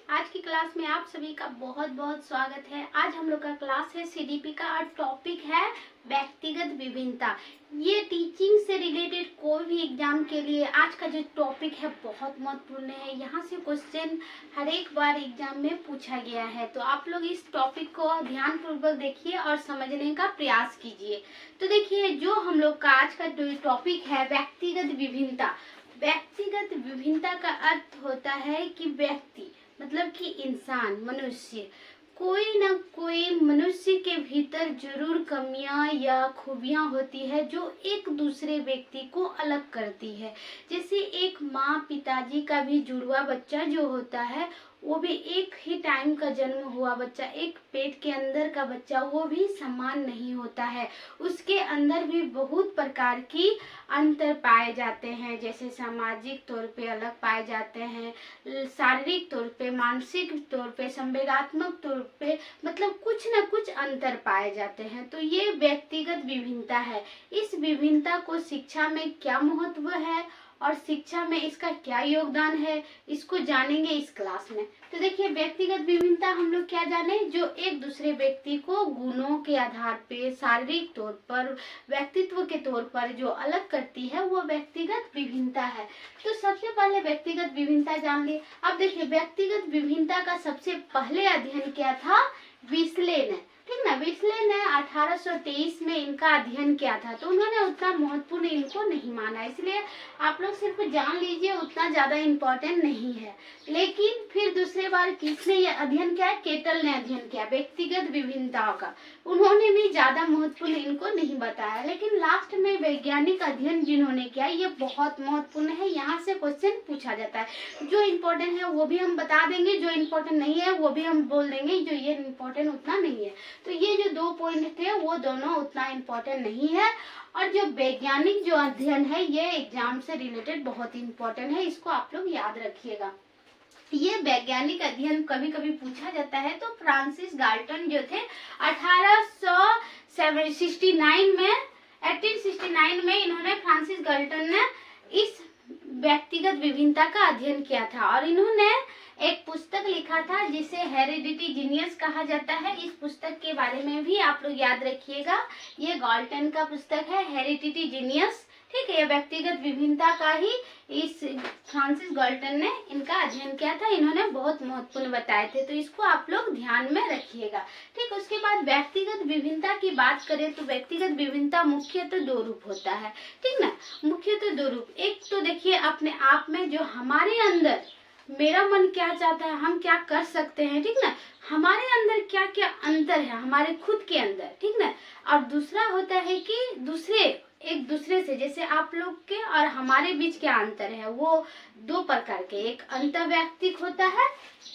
आज की क्लास में आप सभी का बहुत बहुत स्वागत है। आज हम लोग का क्लास है सीडीपी का और टॉपिक है व्यक्तिगत विभिन्नता। ये टीचिंग से रिलेटेड कोई भी एग्जाम के लिए आज का जो टॉपिक है बहुत महत्वपूर्ण है। यहाँ से क्वेश्चन हर एक बार एग्जाम में पूछा गया है, तो आप लोग इस टॉपिक को ध्यानपूर्वक देखिए और समझने का प्रयास कीजिए। तो देखिए, जो हम लोग का आज का जो टॉपिक है व्यक्तिगत विभिन्नता। व्यक्तिगत विभिन्नता का अर्थ होता है कि व्यक्ति मतलब कि इंसान, मनुष्य, कोई ना कोई मनुष्य के भीतर जरूर कमियां या खूबियां होती है जो एक दूसरे व्यक्ति को अलग करती है। जैसे एक माँ पिताजी का भी जुड़वा बच्चा जो होता है, वो भी एक ही टाइम का जन्म हुआ बच्चा, एक पेट के अंदर का बच्चा, वो भी समान नहीं होता है। उसके अंदर भी बहुत प्रकार की अंतर पाए जाते हैं, जैसे सामाजिक तौर पे अलग पाए जाते हैं, शारीरिक तौर पे, मानसिक तौर पे, संवेगात्मक तौर पे, मतलब कुछ न कुछ अंतर पाए जाते हैं। तो ये व्यक्तिगत विभिन्नता है। इस विभिन्नता को शिक्षा में क्या महत्व है और शिक्षा में इसका क्या योगदान है, इसको जानेंगे इस क्लास में। तो देखिए, व्यक्तिगत विभिन्नता हम लोग क्या जाने, जो एक दूसरे व्यक्ति को गुणों के आधार पे, शारीरिक तौर पर, व्यक्तित्व के तौर पर जो अलग करती है वो व्यक्तिगत विभिन्नता है। तो सबसे पहले व्यक्तिगत विभिन्नता जान लिए। अब देखिए, व्यक्तिगत विभिन्नता का सबसे पहले अध्ययन किया था विस्ले ने, ठीक ना। विस्ले ने 1823 में इनका अध्ययन किया था, तो उन्होंने उतना महत्वपूर्ण इनको नहीं माना, इसलिए आप लोग सिर्फ जान लीजिए, उतना ज्यादा इम्पोर्टेंट नहीं है। लेकिन फिर दूसरे बार किसने ये अध्ययन किया, केटल ने अध्ययन किया व्यक्तिगत विभिन्नताओं का। उन्होंने भी ज्यादा महत्वपूर्ण इनको नहीं बताया, लेकिन लास्ट में वैज्ञानिक अध्ययन जिन्होंने किया ये बहुत महत्वपूर्ण है। यहाँ से क्वेश्चन पूछा जाता है। जो इम्पोर्टेंट है वो भी हम बता देंगे, जो इम्पोर्टेंट नहीं है वो भी हम बोल देंगे, जो ये इम्पोर्टेंट उतना नहीं है। तो ये जो 2 पॉइंट थे वो दोनों उतना इम्पोर्टेंट नहीं है। और जो वैज्ञानिक जो अध्ययन है ये एग्जाम से रिलेटेड बहुत इंपॉर्टेंट है, इसको आप लोग याद रखिएगा। ये वैज्ञानिक अध्ययन कभी कभी पूछा जाता है। तो फ्रांसिस गाल्टन जो थे 1869 में इन्होंने, फ्रांसिस गाल्टन ने इस व्यक्तिगत विभिन्नता का अध्ययन किया था और इन्होंने एक पुस्तक लिखा था जिसे हेरिडिटी जीनियस कहा जाता है। इस पुस्तक के बारे में भी आप लोग याद रखिएगा। ये गाल्टन का पुस्तक है, हेरिडिटी जीनियस, ठीक है। ये व्यक्तिगत विभिन्नता का ही इस फ्रांसिस गाल्टन ने इनका अध्ययन किया था। इन्होंने बहुत महत्वपूर्ण बताए थे, तो इसको आप लोग ध्यान में रखिएगा, ठीक। उसके बाद व्यक्तिगत विभिन्नता की बात करें तो व्यक्तिगत विभिन्नता मुख्यतः 2 रूप होता है, ठीक ना। मुख्यतः 2 रूप। एक तो देखिए अपने आप में, जो हमारे अंदर मेरा मन क्या चाहता है, हम क्या कर सकते हैं, ठीक ना। हमारे अंदर क्या क्या अंतर है हमारे खुद के अंदर, ठीक ना। और दूसरा होता है कि एक दूसरे से, जैसे आप लोग के और हमारे बीच क्या अंतर है, वो 2 प्रकार के, एक अंतर्वैयक्तिक होता है,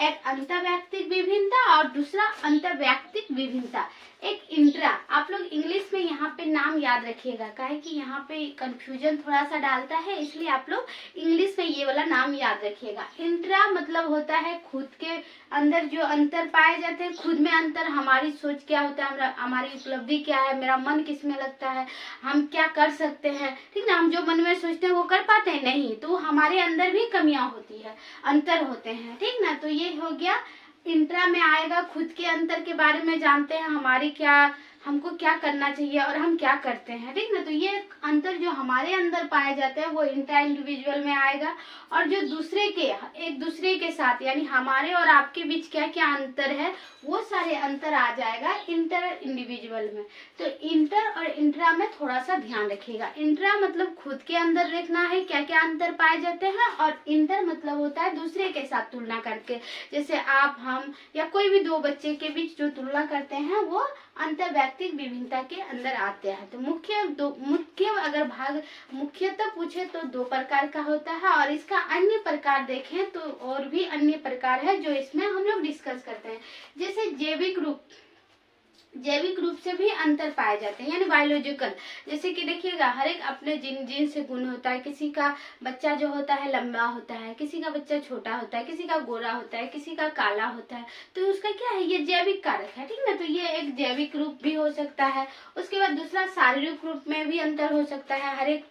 एक अंतर्वैयक्तिक विभिन्नता और दूसरा अंतर्वैयक्तिक विभिन्नता, एक इंट्रा। आप लोग इंग्लिश में यहाँ पे नाम याद रखिएगा, काहे कि यहाँ पे कंफ्यूजन थोड़ा सा डालता है, इसलिए आप लोग इंग्लिश में ये वाला नाम याद रखिएगा। इंट्रा मतलब होता है खुद के अंदर जो अंतर पाए जाते हैं, खुद में अंतर, हमारी सोच क्या होता है, हमारी उपलब्धि क्या है, मेरा मन किस में लगता है, हम क्या कर सकते हैं, ठीक ना। हम जो मन में सोचते हैं वो कर पाते हैं नहीं, तो हमारे अंदर भी कमियां होती है, अंतर होते हैं, ठीक ना। तो ये हो गया इंट्रा में आएगा, खुद के अंतर के बारे में जानते हैं, हमारी क्या, हमको क्या करना चाहिए और हम क्या करते हैं, ठीक ना। तो ये अंतर जो हमारे अंदर पाए जाते हैं वो इंट्रा इंडिविजुअल में आएगा। और जो एक दूसरे के साथ, यानी हमारे और आपके बीच क्या क्या अंतर है, वो सारे अंतर आ जाएगा इंटर इंडिविजुअल में। तो इंटर और इंट्रा में थोड़ा सा ध्यान रखिएगा। इंट्रा मतलब खुद के अंदर देखना है क्या क्या अंतर पाए जाते हैं, और इंटर मतलब होता है दूसरे के साथ तुलना करके, जैसे आप, हम या कोई भी 2 बच्चे के बीच जो तुलना करते हैं वो अंतर्वैयक्तिक विभिन्नता के अंदर आते हैं। तो मुख्यतः पूछे तो 2 प्रकार का होता है, और इसका अन्य प्रकार देखें तो और भी अन्य प्रकार है जो इसमें हम लोग डिस्कस करते हैं। जैसे जैविक रूप, जैविक रूप से भी अंतर पाए जाते हैं, यानी बायोलॉजिकल। जैसे कि देखिएगा, हर एक अपने जीन से गुण होता है। किसी का बच्चा जो होता है लंबा होता है, किसी का बच्चा छोटा होता है, किसी का गोरा होता है, किसी का काला होता है। तो उसका क्या है, ये जैविक कारक है, ठीक ना। तो ये एक जैविक रूप भी हो सकता है। उसके बाद दूसरा, शारीरिक रूप में भी अंतर हो सकता है। हर एक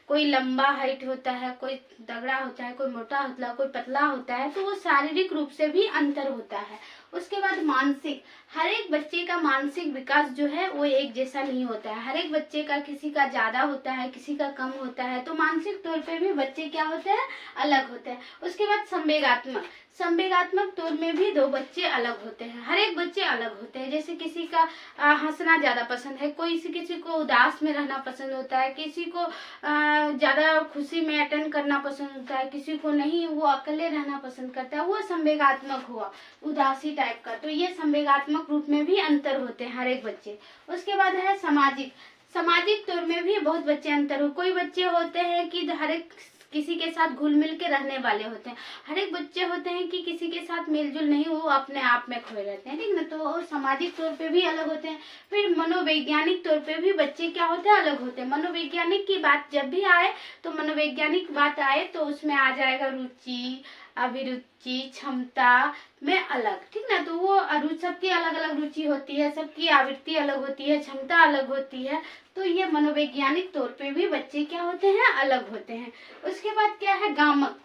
कोई लंबा हाइट होता है, कोई तगड़ा होता है, कोई मोटा होता है, कोई पतला होता है, तो वो शारीरिक रूप से भी अंतर होता है। उसके बाद मानसिक, हर एक बच्चे का मानसिक विकास जो है वो एक जैसा नहीं होता है। हर एक बच्चे का, किसी का ज्यादा होता है, किसी का कम होता है। तो मानसिक तौर पे भी बच्चे क्या होते हैं, अलग होते हैं। उसके बाद संवेगात्मक, संवेगात्मक तौर में भी दो बच्चे अलग होते हैं। हर एक बच्चे अलग होते हैं। जैसे किसी का हंसना ज्यादा पसंद है, किसी को उदास में रहना पसंद होता है, किसी को ज्यादा खुशी में अटेंड करना पसंद होता है, किसी को नहीं, वो अकेले रहना पसंद करता है। वो संवेगात्मक हुआ, उदासी टाइप का। तो ये संवेगात्मक रूप में भी अंतर होते हैं हर एक बच्चे। उसके बाद है सामाजिक, सामाजिक तौर में भी बहुत बच्चे अंतर हो। कोई बच्चे होते हैं कि हर एक किसी के साथ घुल मिल के रहने वाले होते हैं। हर एक बच्चे होते हैं कि किसी के साथ मेलजुल नहीं, वो अपने आप में खोए रहते हैं, ठीक ना। तो सामाजिक तौर पे भी अलग होते हैं। फिर मनोवैज्ञानिक तौर पे भी बच्चे क्या होते हैं, अलग होते हैं। मनोवैज्ञानिक की बात जब भी आए, तो मनोवैज्ञानिक बात आए तो उसमें आ जाएगा रुचि, अभिरुचि, क्षमता में अलग, ठीक ना। तो वो सबकी अलग अलग रुचि होती है, सबकी आवृत्ति अलग होती है, क्षमता अलग होती है। तो ये मनोवैज्ञानिक तौर पे भी बच्चे क्या होते हैं, अलग होते हैं। उसके बाद क्या है, गामक,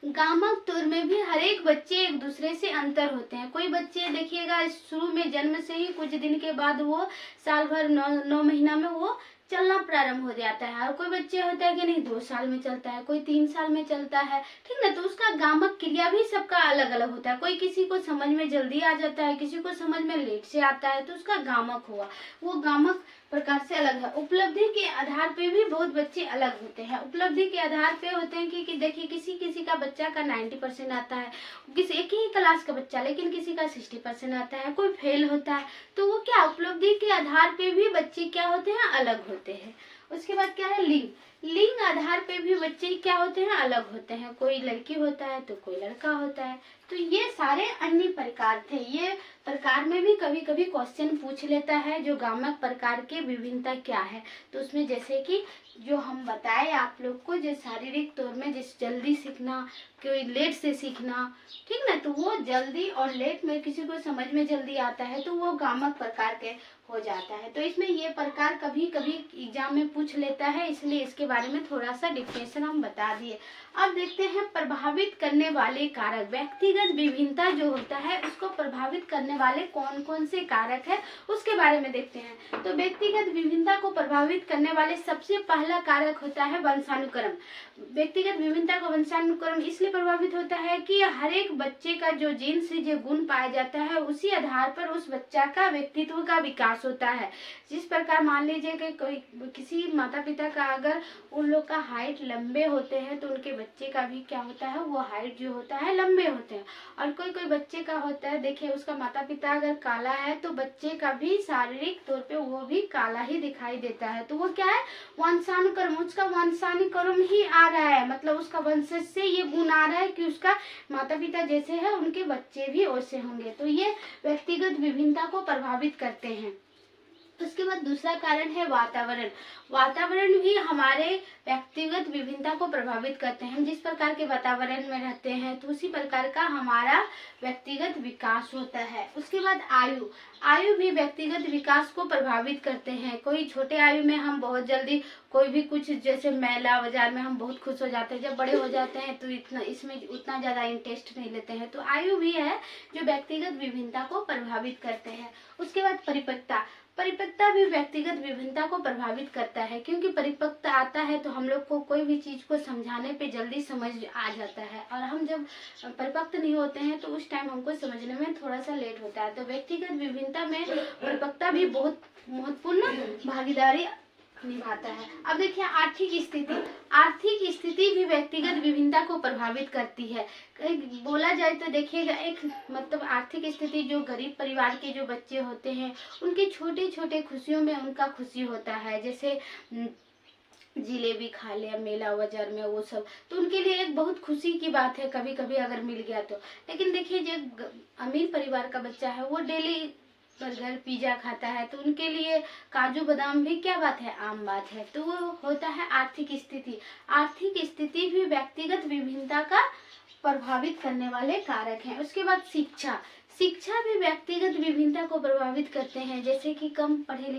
गामक तौर में भी हर एक बच्चे एक दूसरे से अंतर होते हैं। कोई बच्चे देखिएगा शुरू में जन्म से ही कुछ दिन के बाद वो साल भर 9 महीना में वो चलना प्रारंभ हो जाता है। और कोई बच्चे होता है कि नहीं 2 साल में चलता है, कोई 3 साल में चलता है, ठीक ना। तो उसका गामक क्रिया भी सबका अलग अलग होता है। कोई किसी को समझ में जल्दी आ जाता है, किसी को समझ में लेट से आता है, तो उसका गामक हुआ। वो गामक प्रकार से अलग है। उपलब्धि के आधार पे भी बहुत बच्चे अलग होते हैं। उपलब्धि के आधार पे होते हैं कि देखिए किसी का बच्चा का 90% आता है, किसी एक ही क्लास का बच्चा, लेकिन किसी का 60% आता है, कोई फेल होता है। तो वो क्या, उपलब्धि के आधार पे भी बच्चे क्या होते हैं, अलग होते हैं। उसके बाद क्या है, लिंग, लिंग आधार पे भी बच्चे क्या होते हैं, अलग होते हैं। कोई लड़की होता है तो कोई लड़का होता है। तो ये सारे अन्य प्रकार थे। ये प्रकार में भी कभी कभी क्वेश्चन पूछ लेता है, जो गामक प्रकार के विभिन्नता क्या है। तो उसमें जैसे कि जो हम बताए आप लोग को, जो शारीरिक तौर में जैसे जल्दी सीखना, कोई लेट से सीखना, ठीक ना। तो वो जल्दी और लेट में किसी को समझ में जल्दी आता है, तो वो गामक प्रकार के हो जाता है। तो इसमें ये प्रकार कभी कभी एग्जाम में पूछ लेता है, इसलिए इसके बारे में थोड़ा सा डिफिनेशन हम बता दिए। अब देखते हैं प्रभावित करने वाले कारक। व्यक्तिगत विभिन्नता जो होता है उसको प्रभावित करने वाले कौन कौन से कारक है, उसके बारे में देखते हैं। तो व्यक्तिगत विभिन्नता को प्रभावित करने वाले सबसे पहला कारक होता है वंशानुक्रम। व्यक्तिगत विभिन्नता को वंशानुक्रम इसलिए प्रभावित होता है कि हर एक बच्चे का जो जीन से जो गुण पाया जाता है, उसी आधार पर उस बच्चा का व्यक्तित्व का विकास होता है। जिस प्रकार मान लीजिए कि कोई किसी माता पिता का अगर उन लोग का हाइट लंबे होते हैं, तो उनके बच्चे का भी क्या होता है, वो हाइट जो होता है लंबे होते हैं। और कोई बच्चे का होता है, देखिए उसका माता पिता अगर काला है, तो बच्चे का भी शारीरिक तौर पे वो भी काला ही दिखाई देता है। तो वो क्या है, वंशानुक्रम, उसका वंशानुक्रम ही आ रहा है, मतलब उसका वंशज से ये गुण आ रहा है कि उसका माता पिता जैसे है उनके बच्चे भी वैसे होंगे। तो ये व्यक्तिगत विभिन्नता को प्रभावित करते हैं। उसके बाद दूसरा कारण है वातावरण। वातावरण भी हमारे व्यक्तिगत विभिन्नता को प्रभावित करते हैं। हम जिस प्रकार के वातावरण में रहते हैं, तो उसी प्रकार का हमारा व्यक्तिगत विकास होता है। उसके बाद आयु, आयु भी व्यक्तिगत विकास को प्रभावित करते हैं। कोई छोटे आयु में हम बहुत जल्दी कोई भी कुछ, जैसे मेला बाजार में हम बहुत खुश हो जाते हैं, जब बड़े हो जाते हैं तो इसमें उतना ज्यादा इंटरेस्ट नहीं लेते हैं। तो आयु भी है जो व्यक्तिगत विभिन्नता को प्रभावित करते हैं। उसके बाद परिपक्वता, परिपक्वता भी व्यक्तिगत विभिन्नता को प्रभावित करता है, क्योंकि परिपक्वता आता है तो हम लोग को कोई भी चीज को समझाने पे जल्दी समझ आ जाता है, और हम जब परिपक्व नहीं होते हैं तो उस टाइम हमको समझने में थोड़ा सा लेट होता है। तो व्यक्तिगत विभिन्नता में परिपक्वता भी बहुत महत्वपूर्ण भागीदारी निभाता है। अब देखिए आर्थिक स्थिति, आर्थिक स्थिति भी व्यक्तिगत विभिन्नता को प्रभावित करती है। बोला जाए तो देखिएगा, एक मतलब आर्थिक स्थिति, जो गरीब परिवार के जो बच्चे होते हैं, उनके छोटे छोटे खुशियों में उनका खुशी होता है। जैसे जिलेबी खा लिया मेला बाजार में, वो सब तो उनके लिए एक बहुत खुशी की बात है कभी कभी अगर मिल गया तो। लेकिन देखिए जो अमीर परिवार का बच्चा है, वो डेली बर्गर पिज्जा खाता है, तो उनके लिए काजू बादाम भी क्या बात है, आम बात है। तो वो होता है आर्थिक स्थिति। आर्थिक स्थिति भी व्यक्तिगत विभिन्नता का प्रभावित करने वाले कारक हैं। उसके बाद शिक्षा। शिक्षा भी व्यक्तिगत विभिन्नता को प्रभावित करते हैं, जैसे कि कम पढ़े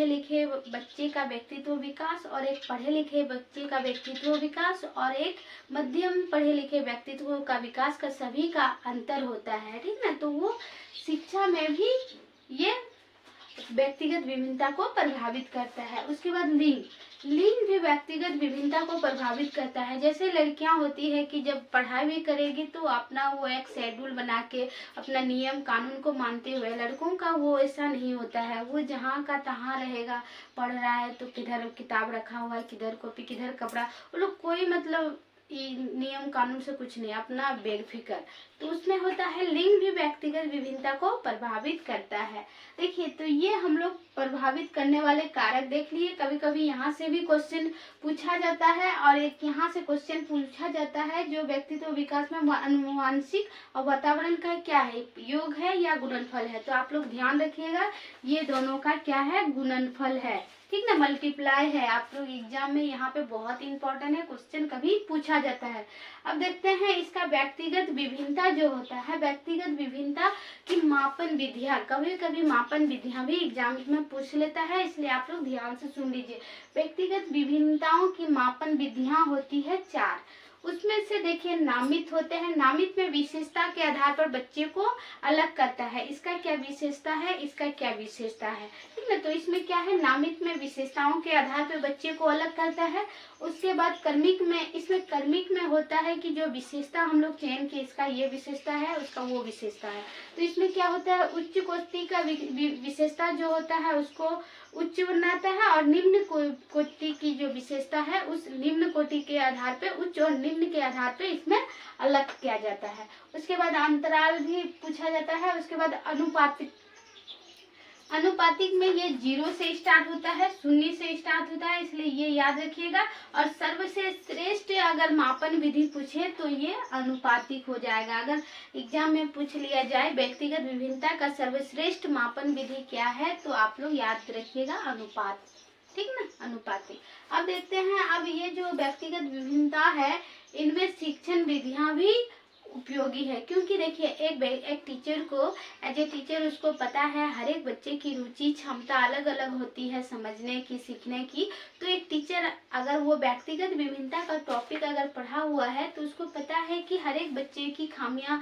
लिखे बच्चे का व्यक्तित्व विकास और एक पढ़े लिखे बच्चे का व्यक्तित्व विकास और एक मध्यम पढ़े लिखे व्यक्तित्व का विकास का सभी का अंतर होता है, ठीक ना। तो वो शिक्षा में भी ये व्यक्तिगत विभिन्नता को प्रभावित करता है। उसके बाद लिंग भी व्यक्तिगत विभिन्नता को प्रभावित करता है। जैसे लड़कियां होती है कि जब पढ़ाई भी करेगी तो अपना वो एक शेड्यूल बना के अपना नियम कानून को मानते हुए, लड़कों का वो ऐसा नहीं होता है। वो जहाँ का तहाँ रहेगा, पढ़ रहा है तो किधर किताब रखा हुआ है, किधर कॉपी, किधर कपड़ा, वो लोग कोई मतलब नियम कानून से कुछ नहीं, अपना बेफिक्र। तो उसमें होता है लिंग भी व्यक्तिगत विभिन्नता को प्रभावित करता है। देखिए, तो ये हम लोग प्रभावित करने वाले कारक देख लिए। कभी कभी यहाँ से भी क्वेश्चन पूछा जाता है और एक यहाँ से क्वेश्चन पूछा जाता है जो व्यक्तित्व विकास में आनुवंशिक और वातावरण का क्या है, योग है या गुणनफल है। तो आप लोग ध्यान रखिएगा, ये दोनों का क्या है, गुणनफल है, ठीक ना, मल्टीप्लाई है। आप लोग एग्जाम में यहाँ पे बहुत इंपॉर्टेंट है, क्वेश्चन कभी पूछा जाता है। अब देखते हैं इसका व्यक्तिगत विभिन्नता जो होता है, व्यक्तिगत विभिन्नता की मापन विधियां, कभी कभी मापन विधियां भी एग्जाम में पूछ लेता है, इसलिए आप लोग ध्यान से सुन लीजिए। व्यक्तिगत विभिन्नताओं की मापन विधियां होती है 4। उसमें से देखिए नामित होते हैं। नामित में विशेषता के आधार पर बच्चे को अलग करता है, इसका क्या विशेषता है, इसका क्या विशेषता है, ठीक है। तो इसमें क्या है, नामित में विशेषताओं के आधार पर बच्चे को अलग करता है। उसके बाद कर्मिक में, इसमें कर्मिक में होता है कि जो विशेषता हम लोग चयन की, इसका ये विशेषता है, उसका वो विशेषता है। तो इसमें क्या होता है, उच्च कोटि का विशेषता जो होता है उसको उच्च बनाता है और निम्न कोटि की जो विशेषता है उस निम्न कोटि के आधार पे, उच्च और निम्न के आधार पे इसमें अलग किया जाता है। उसके बाद अंतराल भी पूछा जाता है। उसके बाद अनुपातिक में ये 0 से स्टार्ट होता है, 0 से स्टार्ट होता है, इसलिए ये याद रखिएगा। और सर्वश्रेष्ठ श्रेष्ठ अगर मापन विधि पूछे तो ये अनुपातिक हो जाएगा। अगर एग्जाम में पूछ लिया जाए व्यक्तिगत विभिन्नता का सर्वश्रेष्ठ मापन विधि क्या है, तो आप लोग याद रखिएगा अनुपात, ठीक ना, अनुपातिक। अब देखते हैं, अब ये जो व्यक्तिगत विभिन्नता है इनमें शिक्षण विधियां भी उपयोगी है, क्योंकि देखिए एक टीचर को एज ए टीचर उसको पता है हर एक बच्चे की रुचि क्षमता अलग अलग होती है समझने की, सीखने की। तो एक टीचर अगर वो व्यक्तिगत विभिन्नता का टॉपिक अगर पढ़ा हुआ है तो उसको पता है कि हर एक बच्चे की खामियां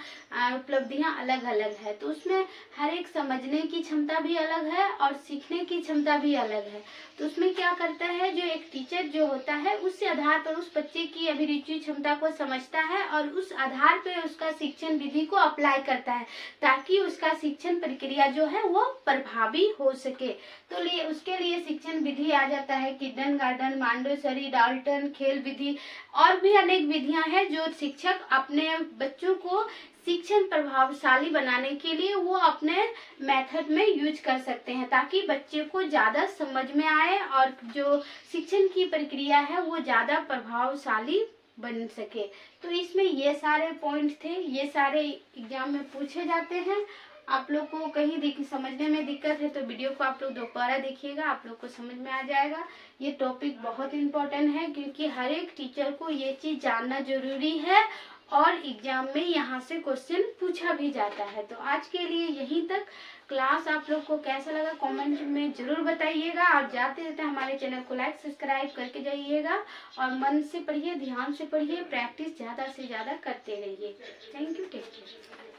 उपलब्धियां अलग अलग है, तो उसमें हर एक समझने की क्षमता भी अलग है और सीखने की क्षमता भी अलग है। तो उसमें क्या करता है, जो एक टीचर जो होता है उस आधार पर उस बच्चे की अभिरुचि क्षमता को समझता है और उस आधार पर उसका शिक्षण विधि को अप्लाई करता है, ताकि उसका शिक्षण प्रक्रिया जो है वो प्रभावी हो सके। तो उसके लिए शिक्षण विधि आ जाता है किंडरगार्टन, मॉन्टेसरी, डाल्टन, खेल विधि और भी अनेक विधियां हैं जो शिक्षक अपने बच्चों को शिक्षण प्रभावशाली बनाने के लिए वो अपने मेथड में यूज कर सकते हैं, ताकि बच्चे को ज्यादा समझ में आए और जो शिक्षण की प्रक्रिया है वो ज्यादा प्रभावशाली बन सके। तो इसमें ये सारे पॉइंट थे, ये सारे एग्जाम में पूछे जाते हैं। आप लोग को कहीं समझने में दिक्कत है तो वीडियो को आप लोग दोबारा देखिएगा, आप लोग को समझ में आ जाएगा। ये टॉपिक बहुत इम्पोर्टेंट है क्योंकि हर एक टीचर को ये चीज जानना जरूरी है और एग्जाम में यहाँ से क्वेश्चन पूछा भी जाता है। तो आज के लिए यहीं तक। क्लास आप लोग को कैसा लगा कमेंट में जरूर बताइएगा और जाते जाते हमारे चैनल को लाइक सब्सक्राइब करके जाइएगा और मन से पढ़िए, ध्यान से पढ़िए, प्रैक्टिस ज़्यादा से ज़्यादा करते रहिए। Thank you, take care.